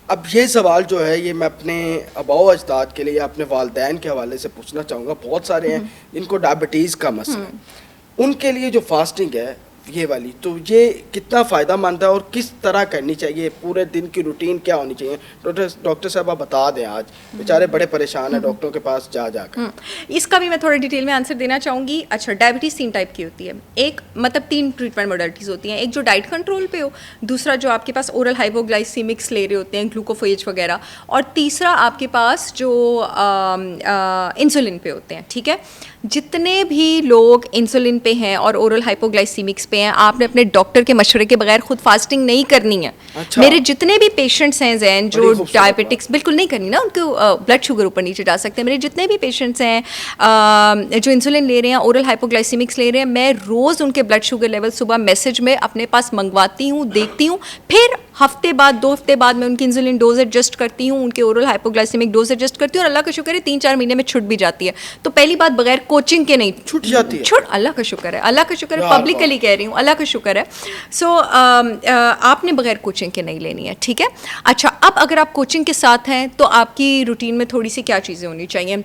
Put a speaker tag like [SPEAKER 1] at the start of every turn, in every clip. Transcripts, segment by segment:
[SPEAKER 1] अब ये सवाल जो है ये मैं अपने आबाओ अजदाद के लिए, अपने वालदैन के हवाले से पूछना चाहूँगा। बहुत सारे हैं जिनको डायबिटीज़ का मसला है, उनके लिए जो फास्टिंग है ये वाली, तो ये कितना फ़ायदेमंद है और किस तरह करनी चाहिए, पूरे दिन की रूटीन क्या होनी चाहिए? डॉक्टर साहब आप बता दें, आज बेचारे बड़े परेशान हैं डॉक्टरों के पास जा जाकर।
[SPEAKER 2] इसका भी मैं थोड़ा डिटेल में आंसर देना चाहूँगी। अच्छा, डायबिटीज़ 3 टाइप की होती है। एक मतलब 3 ट्रीटमेंट मोडालिटीज़ होती हैं। एक जो डाइट कंट्रोल पे हो, दूसरा जो आपके पास ओरल हाइपोग्लाइसीमिक्स ले रहे होते हैं, ग्लूकोफेज वगैरह, और तीसरा आपके पास जो इंसुलिन पे होते हैं। ठीक है, जितने भी लोग इंसुलिन पे हैं और ओरल हाइपोग्लाइसीमिक्स पे हैं, आपने अपने डॉक्टर के मशवरे के बगैर खुद फास्टिंग नहीं करनी है।
[SPEAKER 1] अच्छा।
[SPEAKER 2] मेरे जितने भी पेशेंट्स हैं जैन जो डायबिटिक्स बिल्कुल नहीं करनी ना, उनको ब्लड शुगर ऊपर नीचे जा सकते हैं। मेरे जितने भी पेशेंट्स हैं जो इंसुलिन ले रहे हैं, ओरल हाइपोग्लाइसीमिक्स ले रहे हैं, मैं रोज़ उनके ब्लड शुगर लेवल सुबह मैसेज में अपने पास मंगवाती हूँ, देखती हूँ, फिर हफ्ते बाद 2 हफ्ते बाद मैं उनकी इंसुलिन डोज एडजस्ट करती हूँ, उनके ओरल हाइपोग्लाइसेमिक डोज एडजस्ट करती हूँ, और अल्लाह का शुक्र है 3-4 महीने में छूट भी जाती है। तो पहली बात, बगैर कोचिंग के नहीं
[SPEAKER 1] छूट जाती है,
[SPEAKER 2] छूट, अल्लाह का शुक्र है, अल्लाह का शुक्र है, पब्लिकली कह रही हूँ, अल्लाह का शुक्र है। सो आपने बगैर कोचिंग के नहीं लेनी है। ठीक है, अच्छा, अब अगर आप कोचिंग के साथ हैं तो आपकी रूटीन में थोड़ी सी क्या चीज़ें होनी चाहिए।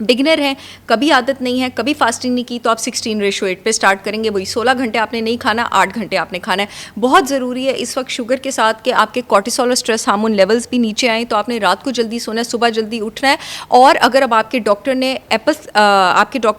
[SPEAKER 2] बिगिनर हैं, कभी आदत नहीं है, कभी फास्टिंग नहीं की, तो आप 16:8 पे स्टार्ट करेंगे। वही 16 घंटे आपने नहीं खाना, 8 घंटे आपने खाना है। बहुत ज़रूरी है इस वक्त शुगर के साथ कि आपके कॉर्टिसोल और स्ट्रेस हार्मोन लेवल्स भी नीचे आएँ, तो आपने रात को जल्दी सोना है, सुबह जल्दी उठना है। और अगर अब आपके डॉक्टर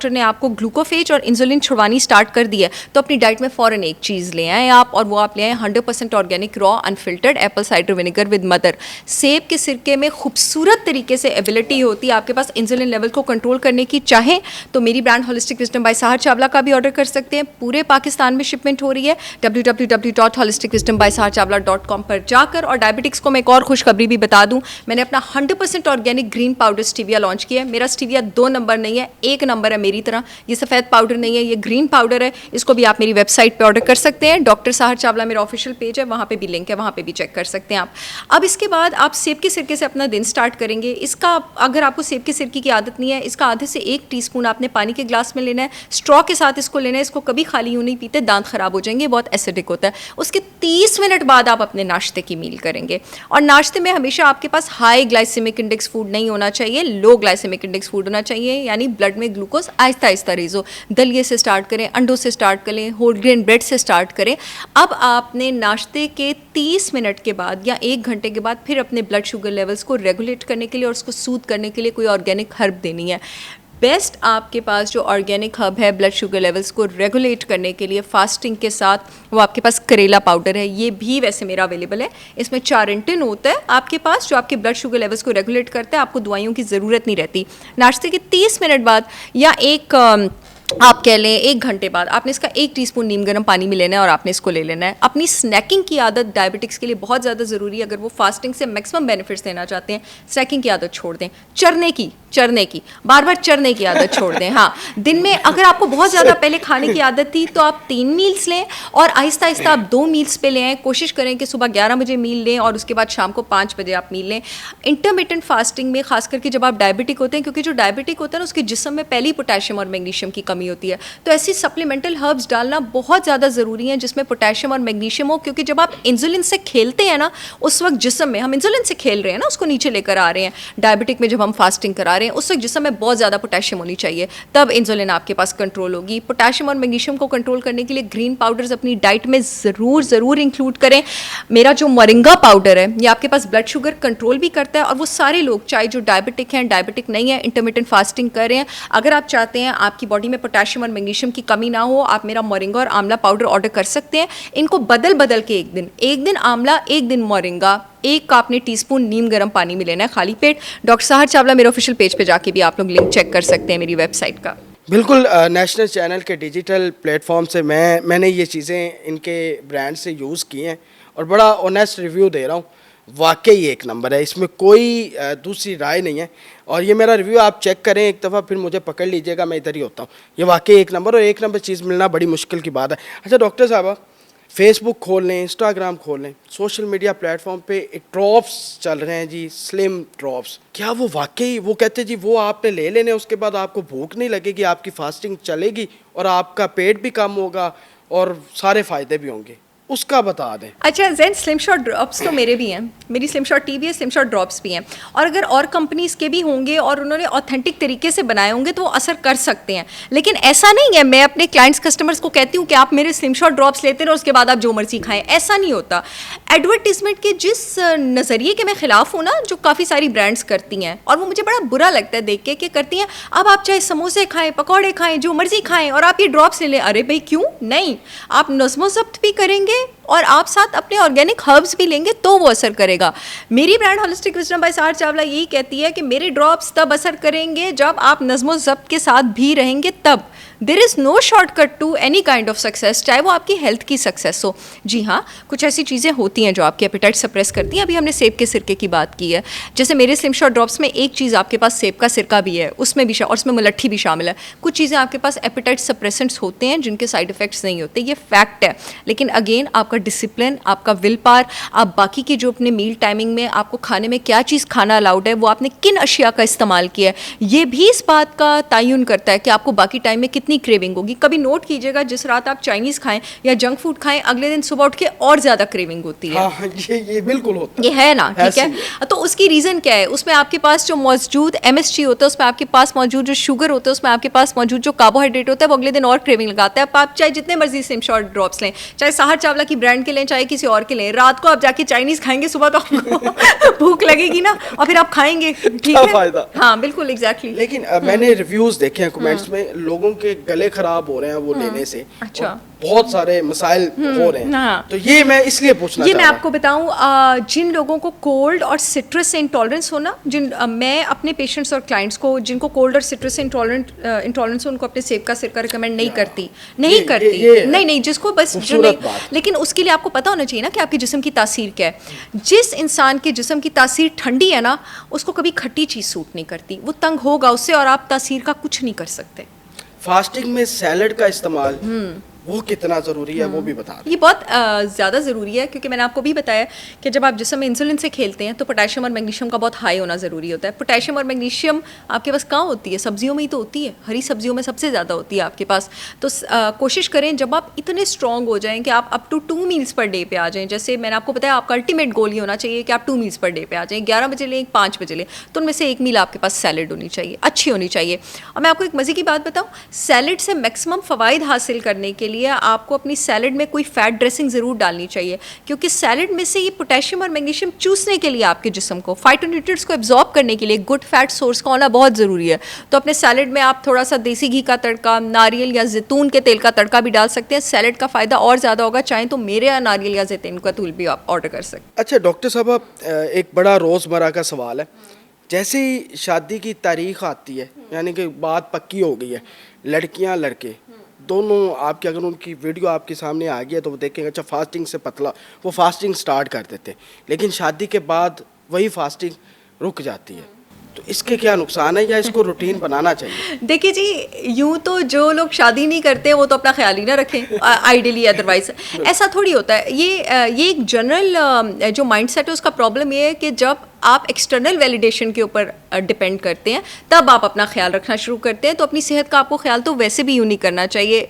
[SPEAKER 2] ने आपको ग्लूकोफेज और इंसुलिन छुड़वानी स्टार्ट कर दी है, तो अपनी डाइट में फ़ौरन एक चीज़ ले आएँ आप, और वो आप ले आएँ 100% organic raw unfiltered Apple cider vinegar with mother. सेब के सिरके में खूबसूरत तरीके से एबिलिटी होती है आपके पास इंसुलिन लेवल को कंट्रोल करने की। चाहे तो मेरी brand holistic wisdom by Sahar Chawla का भी ऑर्डर कर सकते हैं, पूरे पाकिस्तान में शिपमेंट हो रही है www.holisticwisdombysaharchavla.com पर जाकर। और डायबिटिक्स को मैं एक और खुशखबरी भी बता दूं, मैंने अपना 100% organic green powder stevia launch किया है। मेरा स्टीविया 2 नंबर नहीं है, 1 नंबर है मेरी तरह। ये सफ़ेद पाउडर नहीं है, ये ग्रीन पाउडर है। इसको भी आप मेरी वेबसाइट पर ऑर्डर कर सकते हैं। डॉक्टर साहर चावला मेरा ऑफिशियल पेज है, वहाँ पर भी लिंक है, वहाँ पर भी चेक कर सकते हैं आप। अब इसके बाद आप सेब के सिरके से अपना दिन स्टार्ट करेंगे। इसका, अगर आपको सेब के सिरके की आदत नहीं है, इसका आधे से 1 टीस्पून आपने पानी के ग्लास में लेना है, स्ट्रॉ के साथ इसको लेना है। इसको कभी खाली यूँ नहीं पीते, दांत खराब हो जाएंगे, बहुत एसिडिक होता है। उसके 30 मिनट बाद आप अपने नाश्ते की मील करेंगे। और नाश्ते में हमेशा आपके पास हाई ग्लाइसेमिक इंडेक्स फूड नहीं होना चाहिए, लो ग्लाइसेमिक इंडेक्स फूड होना चाहिए, यानी ब्लड में ग्लूकोज आहिस्ता आहिस्ता रेज हो। दलिए से स्टार्ट करें, अंडों से स्टार्ट करें, होल ग्रेन ब्रेड से स्टार्ट करें। अब आपने नाश्ते के 30 मिनट के बाद या 1 घंटे के बाद फिर अपने ब्लड शुगर लेवल्स को रेगुलेट करने के लिए और उसको सूद करने के लिए कोई ऑर्गेनिक हर्ब देनी है। बेस्ट आपके पास जो ऑर्गेनिक हब है ब्लड शुगर लेवल्स को रेगुलेट करने के लिए फास्टिंग के साथ, वो आपके पास करेला पाउडर है। ये भी वैसे मेरा अवेलेबल है। इसमें चारेंटिन होता है आपके पास, जो आपके ब्लड शुगर लेवल्स को रेगुलेट करता है। आपको दवाइयों की ज़रूरत नहीं रहती। नाश्ते के 30 मिनट बाद या आप कह लें 1 घंटे बाद आपने इसका 1 टीस्पून नीम गर्म पानी में लेना है और आपने इसको ले लेना है। अपनी स्नैकिंग की आदत डायबिटिक्स के लिए बहुत ज़्यादा ज़रूरी है। अगर वो फास्टिंग से मैक्सिमम बेनिफिट्स लेना चाहते हैं, स्नैकिंग की आदत छोड़ दें। चरने की बार बार चरने की आदत छोड़ दें। हाँ, दिन में अगर आपको बहुत ज़्यादा पहले खाने की आदत थी तो आप 3 मील्स लें और आहिस्ता आहिस्ता आप 2 मील्स पे लें। कोशिश करें कि सुबह 11 बजे मील लें और उसके बाद शाम को 5 बजे आप मील लें। इंटरमिटेंट फास्टिंग में खास करके जब आप डायबिटिक होते हैं, क्योंकि जो डायबिटिक होता है ना उसके जिस्म में पहले ही पोटेशियम और मैग्नीशियम की कमी होती है, तो ऐसी सप्लीमेंटल हर्ब्स डालना बहुत ज़्यादा ज़रूरी है जिसमें पोटेशियम और मैग्नीशियम हो। क्योंकि जब आप इंसुलिन से खेलते हैं ना, उस वक्त जिस्म में हम इंसुलिन से खेल रहे हैं ना, उसको नीचे लेकर आ रहे हैं। डायबिटिक में जब हम फास्टिंग करा रहे हैं, उस वक्त जिस्म में बहुत ज़्यादा पोटेशियम होनी चाहिए, तब इंसुलिन आपके पास कंट्रोल होगी। पोटेशियम और मैग्नीशियम को कंट्रोल करने के लिए ग्रीन पाउडर्स अपनी डाइट में ज़रूर इंक्लूड करें। मेरा जो मोरिंगा पाउडर है, ये आपके पास ब्लड शुगर कंट्रोल भी करता है। और वो सारे लोग, चाहे जो डायबिटिक हैं, डायबिटिक नहीं है, इंटरमिटेंट फास्टिंग कर रहे हैं, अगर आप चाहते हैं आपकी बॉडी में पोटेशियम और मैग्नीशियम की कमी ना हो, आप मेरा मोरिंगा और आंवला पाउडर ऑर्डर कर सकते हैं। इनको बदल के एक दिन आंवला, एक दिन मोरिंगा, 1 का आपने टीस्पून नीम गर्म पानी में लेना है खाली पेट। डॉक्टर साहर चावला मेरे ऑफिशियल पेज पे जाके भी आप लोग लिंक चेक कर सकते हैं मेरी वेबसाइट का।
[SPEAKER 1] बिल्कुल, नेशनल चैनल के डिजिटल प्लेटफॉर्म से मैंने ये चीज़ें इनके ब्रांड से यूज़ की हैं और बड़ा ऑनेस्ट रिव्यू दे रहा हूँ। वाकई 1 नंबर है, इसमें कोई दूसरी राय नहीं है। और ये मेरा रिव्यू आप चेक करें एक दफ़ा, फिर मुझे पकड़ लीजिएगा, मैं इधर ही होता हूँ। ये वाकई 1 नंबर, और 1 नंबर चीज़ मिलना बड़ी मुश्किल की बात है। अच्छा डॉक्टर साहब, फेसबुक खोल लें, इंस्टाग्राम खोल लें, सोशल मीडिया प्लेटफॉर्म पे एक ड्रॉप्स चल रहे हैं जी, स्लिम ड्रॉप्स। क्या वो वाकई, वो कहते हैं जी वो आपने ले लेने, उसके बाद आपको भूख नहीं लगेगी, आपकी फास्टिंग चलेगी और आपका पेट भी कम होगा और सारे फ़ायदे भी होंगे? उसका बता दें।
[SPEAKER 2] अच्छा जैन, स्लिम शॉट ड्रॉप्स तो मेरे भी हैं, मेरी स्लिम शॉट टी भी है, स्लिम शॉट ड्रॉप्स भी हैं, और अगर और कंपनीज़ के भी होंगे और उन्होंने ऑथेंटिक तरीके से बनाए होंगे तो वो असर कर सकते हैं। लेकिन ऐसा नहीं है मैं अपने क्लाइंट्स कस्टमर्स को कहती हूँ कि आप मेरे स्लिम शॉट ड्रॉप्स लेते रहो उसके बाद आप जो मर्जी खाएं, ऐसा नहीं होता। एडवर्टीजमेंट के जिस नज़रिए के मैं ख़िलाफ़ हूँ ना, जो काफ़ी सारी ब्रांड्स करती हैं, और वो मुझे बड़ा बुरा लगता है देख के कि करती हैं अब आप चाहे समोसे खाएं, पकौड़े खाएं, जो मर्जी खाएं और आप ये ड्रॉप्स ले लें। अरे भाई क्यों नहीं, आप नज़्मो ज़ब्त भी करेंगे और आप साथ अपने ऑर्गेनिक हर्ब्स भी लेंगे तो वो असर करेगा। मेरी ब्रांड होलिस्टिक विजडम बाय सार चावला यही कहती है कि मेरे ड्रॉप्स तब असर करेंगे जब आप नज़्मो ज़ब्त के साथ भी रहेंगे, तब। There is no shortcut to any kind of success, चाहे वो आपकी हेल्थ की सक्सेस हो। जी हाँ, कुछ ऐसी चीज़ें होती हैं जो आपकी एपेटाइट सप्रेस करती हैं। अभी हमने सेब के सिरके की बात की है, जैसे मेरे स्लिम शॉट ड्रॉप्स में एक चीज़ आपके पास सेब का सिरका भी है, उसमें भी और उसमें मुलट्ठी भी शामिल है। कुछ चीज़ें आपके पास एपेटाइट सप्रेसेंट्स होते हैं जिनके साइड इफ़ेक्ट्स नहीं होते, ये फैक्ट है। लेकिन अगेन आपका डिसिप्लिन, आपका विल पावर, आप बाकी की जो अपने मील टाइमिंग में आपको खाने में क्या चीज़ खाना अलाउड है, वो आपने किन अशिया का इस्तेमाल किया है, ये भी इस बात का तयन करता है कि आपको बाकी टाइम में कितनी क्रेविंग होगी। कभी नोट कीजिएगा, जिस रात आप चाइनीज़ खाएं या जंक फूड खाएं, अगले दिन सुबह उठ के और ज़्यादा क्रेविंग होती है।
[SPEAKER 1] हाँ, ये बिल्कुल होता
[SPEAKER 2] ये है ना, ठीक है। तो उसकी रीज़न क्या है, उसमें आपके पास जो मौजूद MSG होता है, उसमें आपके पास मौजूद जो शुगर होता है, उसमें आपके पास मौजूद जो कार्बोहाइड्रेट होता है, वो अगले दिन और क्रेविंग लगाता है। आप चाहे जितने मर्जी स्लिम शॉट ड्रॉप्स लें, चाहे साहर चावला की ब्रांड के लें, चाहे किसी और के लें, रात को आप जाके चाइनीज़ खाएंगे, सुबह तो आपको भूख लगेगी ना, और फिर आप खाएंगे, ठीक है।
[SPEAKER 1] फायदा।
[SPEAKER 2] हाँ बिल्कुल, एग्जैक्टली।
[SPEAKER 1] लेकिन मैंने रिव्यूज देखे हैं कमेंट्स में, लोगों के गले खराब हो रहे हैं वो लेने से।
[SPEAKER 2] अच्छा।
[SPEAKER 1] बहुत सारे मसाइल हो रहे हैं।
[SPEAKER 2] हाँ।
[SPEAKER 1] तो ये मैं इसलिए पूछना
[SPEAKER 2] ये मैं
[SPEAKER 1] चाह रहा
[SPEAKER 2] आपको बताऊं, जिन लोगों को कोल्ड और सिट्रस से इंटॉलरेंस हो ना, मैं अपने पेशेंट्स और क्लाइंट्स को जिनको कोल्ड और सिट्रस से इंटॉलरेंस हो, उनको अपने सेब का सिरका रिकमेंड नहीं करती, नहीं, जिसको बस जो नहीं। लेकिन उसके लिए आपको पता होना चाहिए ना कि आपके जिस्म की तासीर क्या है। जिस इंसान के जिस्म की तासीर ठंडी है ना, उसको कभी खट्टी चीज़ सूट नहीं करती, वो तंग होगा उससे, और आप तासीर का कुछ नहीं कर सकते।
[SPEAKER 1] फास्टिंग में सैलड का इस्तेमाल वो कितना ज़रूरी है वो भी बता दें।
[SPEAKER 2] ये बहुत ज़्यादा ज़रूरी है, क्योंकि मैंने आपको भी बताया कि जब आप जिस्म में इंसुलिन से खेलते हैं तो पोटेशियम और मैग्नीशियम का बहुत हाई होना ज़रूरी होता है। पोटेशियम और मैग्नीशियम आपके पास कहाँ होती है, सब्जियों में ही तो होती है, हरी सब्जियों में सबसे ज़्यादा होती है आपके पास। तो कोशिश करें जब आप इतने स्ट्रॉन्ग हो जाएँ कि आप up to 2 meals per day पे आ जाएँ। जैसे मैंने आपको बताया, आपका अल्टीमेट गोल ही होना चाहिए कि आप 2 मील्स पर डे पे आ जाएँ। 11 बजे लें, 5 बजे लें, तो उनमें से एक मील आपके पास सैलड होनी चाहिए, अच्छी होनी चाहिए। और मैं आपको एक मज़े की बात बताऊँ, सैलड से मैक्सिमम फ़वाइद हासिल करने के लिए आपको अपनी सैलड में कोई फैट ड्रेसिंग ज़रूर डालनी चाहिए, क्योंकि सैलड में से ये पोटेशियम और मैग्नीशियम चूसने के लिए, आपके जिस्म को फाइटोन्यूट्रिएंट्स को एब्जॉर्ब करने के लिए गुड फैट सोर्स का होना बहुत ज़रूरी है। तो अपने सैलड में आप थोड़ा सा देसी घी का तड़का, नारियल या जैतून के तेल का तड़का भी डाल सकते हैं। सैलड का फ़ायदा और ज़्यादा होगा। चाहें तो मेरे यहाँ नारियल या जैतून का तेल भी आप ऑर्डर कर सकते हैं।
[SPEAKER 1] अच्छा डॉक्टर साहब, एक बड़ा रोज़मर्रा का सवाल है, जैसे ही शादी की तारीख आती है, यानी कि बात पक्की हो गई है, लड़कियां लड़के दोनों आपके, अगर उनकी वीडियो आपके सामने आ गई है तो वो देखेंगे अच्छा फास्टिंग से पतला, वो फास्टिंग स्टार्ट कर देते, लेकिन शादी के बाद वही फास्टिंग रुक जाती है। तो इसके क्या नुकसान है या इसको रूटीन बनाना चाहिए?
[SPEAKER 2] देखिए जी, यूं तो जो लोग शादी नहीं करते वो तो अपना ख्याल ही ना रखें आइडियली, अदरवाइज ऐसा थोड़ी होता है। ये एक जनरल जो माइंडसेट है उसका प्रॉब्लम ये है कि जब आप एक्सटर्नल वैलिडेशन के ऊपर डिपेंड करते हैं तब आप अपना ख्याल रखना शुरू करते हैं। तो अपनी सेहत का आपको ख्याल तो वैसे भी यूँ नहीं करना चाहिए।